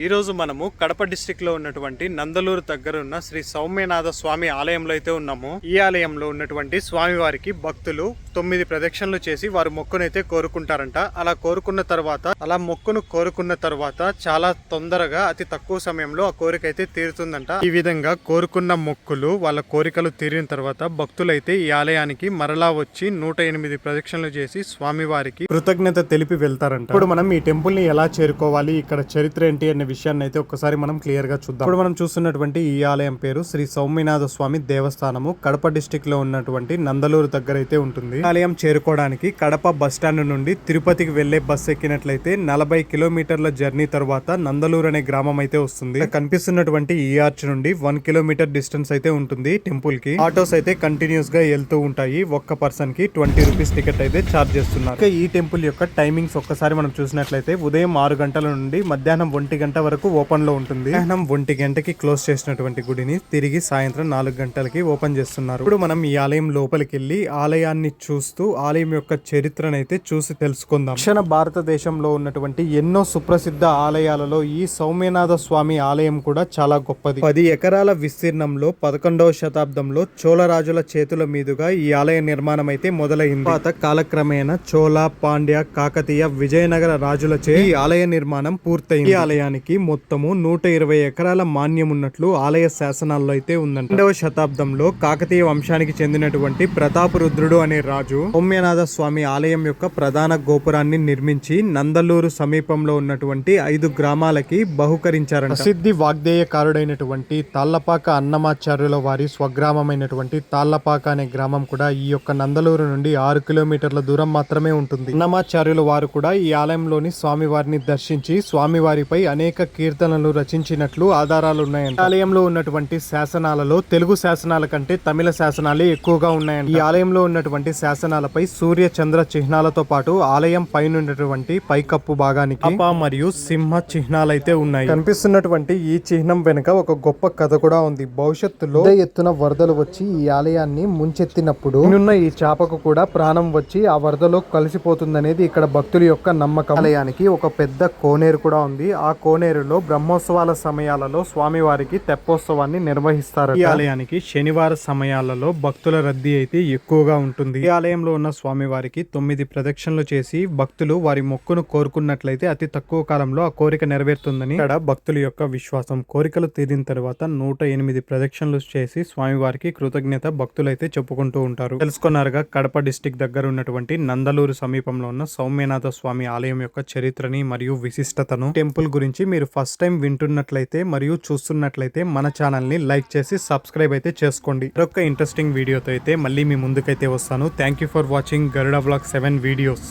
ఈ రోజు మనము కడప డిస్ట్రిక్ట్ లో ఉన్నటువంటి నందలూరు దగ్గర ఉన్న శ్రీ సౌమ్యనాథ స్వామి ఆలయంలో అయితే ఉన్నాము. ఈ ఆలయంలో ఉన్నటువంటి స్వామి వారికి భక్తులు 9 ప్రదక్షిణలు చేసి వారు మొక్కునైతే కోరుకుంటారంట. అలా మొక్కును కోరుకున్న తర్వాత చాలా తొందరగా అతి తక్కువ సమయంలో ఆ కోరిక అయితే తీరుతుందంట. ఈ విధంగా కోరుకున్న మొక్కులు వాళ్ళ కోరికలు తీరిన తర్వాత భక్తులైతే ఈ ఆలయానికి మరలా వచ్చి 108 ప్రదక్షిణలు చేసి స్వామి వారికి కృతజ్ఞత తెలిపి వెళ్తారంట. ఇప్పుడు మనం ఈ టెంపుల్ ని ఎలా చేరుకోవాలి, ఇక్కడ చరిత్ర ఏంటి అనే విషయాన్ని అయితే ఒక్కసారి మనం క్లియర్ గా చూద్దాం. ఇప్పుడు మనం చూస్తున్నటువంటి ఈ ఆలయం పేరు శ్రీ సౌమ్యనాథ స్వామి దేవస్థానము. కడప డిస్ట్రిక్ట్ లో ఉన్నటువంటి నందలూరు దగ్గర అయితే ఉంటుంది. ఆలయం చేరుకోవడానికి కడప బస్ స్టాండ్ నుండి తిరుపతికి వెళ్లే బస్ ఎక్కినట్లయితే 40 కిలోమీటర్ల జర్నీ తర్వాత నందలూరు అనే గ్రామం అయితే వస్తుంది. కనిపిస్తున్నటువంటి ఈ ఆర్చ్ నుండి 1 కిలోమీటర్ డిస్టెన్స్ అయితే ఉంటుంది టెంపుల్ కి. ఆటోస్ అయితే కంటిన్యూస్ గా వెళ్తూ ఉంటాయి. ఒక్క పర్సన్ కి 20 రూపీస్ టికెట్ అయితే చార్జ్ చేస్తున్నారు. ఈ టెంపుల్ యొక్క టైమింగ్స్ ఒక్కసారి మనం చూసినట్లయితే ఉదయం 6 గంటల నుండి మధ్యాహ్నం 1 గంట వరకు ఓపెన్ లో ఉంటుంది. మధ్యాహ్నం 1 గంటకి క్లోజ్ చేసినటువంటి గుడిని తిరిగి సాయంత్రం 4 గంటలకి ఓపెన్ చేస్తున్నారు. ఇప్పుడు మనం ఈ ఆలయం లోపలికి వెళ్లి ఆలయాన్ని చూస్తూ ఆలయం యొక్క చరిత్రనైతే చూసి తెలుసుకుందాం. దక్షిణ భారతదేశంలో ఉన్నటువంటి ఎన్నో సుప్రసిద్ధ ఆలయాలలో ఈ సౌమ్యనాథ స్వామి ఆలయం కూడా చాలా గొప్పది. 10 ఎకరాల విస్తీర్ణంలో 11వ శతాబ్దంలో చోళరాజుల చేతుల మీదుగా ఈ ఆలయ నిర్మాణం అయితే మొదలైంది. తర్వాత కాలక్రమేణా చోళ, పాండ్య, కాకతీయ, విజయనగర రాజులచే ఈ ఆలయ నిర్మాణం పూర్తయింది. ఈ ఆలయానికి మొత్తము 120 ఎకరాల మాన్యం ఉన్నట్లు ఆలయ శాసనాల్లో అయితే ఉందంట. 2వ శతాబ్దంలో కాకతీయ వంశానికి చెందినటువంటి ప్రతాపరుద్రుడు అనే రాజు సౌమ్యనాథ స్వామి ఆలయం యొక్క ప్రధాన గోపురాన్ని నిర్మించి నందలూరు సమీపంలో ఉన్నటువంటి 5 గ్రామాలకి బహుకరించారంట. ప్రసిద్ధి వాగ్దేయకారుడైనటువంటి తాళ్లపాక అన్నమాచార్యుల వారి స్వగ్రామమైనటువంటి తాళ్లపాక అనే గ్రామం కూడా ఈ యొక్క నందలూరు నుండి 6 కిలోమీటర్ల దూరం మాత్రమే ఉంటుంది. అన్నమాచార్యుల వారు కూడా ఈ ఆలయంలోని స్వామివారిని దర్శించి స్వామివారిపై అనేక కీర్తనలు రచించినట్లు ఆధారాలు ఉన్నాయంట. ఆలయంలో ఉన్నటువంటి శాసనాలలో తెలుగు శాసనాల కంటే తమిళ శాసనాలే ఎక్కువగా ఉన్నాయంట. ఈ ఆలయంలో ఉన్నటువంటి శాసనాలపై సూర్య చంద్ర చిహ్నాలతో పాటు ఆలయం పైనున్నటువంటి పైకప్పు భాగానికి అప మరియు సింహ చిహ్నాలైతే ఉన్నాయి. కనిపిస్తున్నటువంటి ఈ చిహ్నం వెనుక ఒక గొప్ప కథ కూడా ఉంది. భవిష్యత్తులో ఎత్తున వరదలు వచ్చి ఈ ఆలయాన్ని ముంచెత్తినప్పుడు ఉన్న ఈ చాపకు కూడా ప్రాణం వచ్చి ఆ వరదలో కలిసిపోతుందనేది ఇక్కడ భక్తుల యొక్క నమ్మకం. ఆలయానికి ఒక పెద్ద కోనేరు కూడా ఉంది. ఆ కోనేరులో బ్రహ్మోత్సవాల సమయాలలో స్వామివారికి తెప్పోత్సవాన్ని నిర్వహిస్తారు. ఈ ఆలయానికి శనివార సమయాలలో భక్తుల రద్దీ అయితే ఎక్కువగా ఉంటుంది. ఈ ఆలయంలో ఉన్న స్వామివారికి 9 ప్రదక్షిణలు చేసి భక్తులు వారి మొక్కును కోరుకున్నట్లయితే అతి తక్కువ కాలంలో ఆ కోరిక నెరవేరుతుందని ఇక్కడ భక్తుల యొక్క విశ్వాసం. కోరికలు తీరిన తర్వాత 108 ప్రదక్షిణలు చేసి స్వామివారికి కృతజ్ఞత భక్తులైతే చెప్పుకుంటూ ఉంటారు. తెలుసుకున్నారుగా కడప డిస్టిక్ దగ్గర ఉన్నటువంటి నందలూరు సమీపంలో ఉన్న సౌమ్యనాథ స్వామి ఆలయం యొక్క చరిత్రని మరియు విశిష్టతను. టెంపుల్ గురించి మీరు ఫస్ట్ టైం వింటున్నట్లయితే మరియు చూస్తున్నట్లయితే మన ఛానల్ ని లైక్ చేసి సబ్స్క్రైబ్ అయితే చేసుకోండి. మరొక ఇంట్రెస్టింగ్ వీడియోతో అయితే మళ్ళీ మీ ముందుకైతే వస్తాను. Thank you for watching Garuda vlog 7 videos.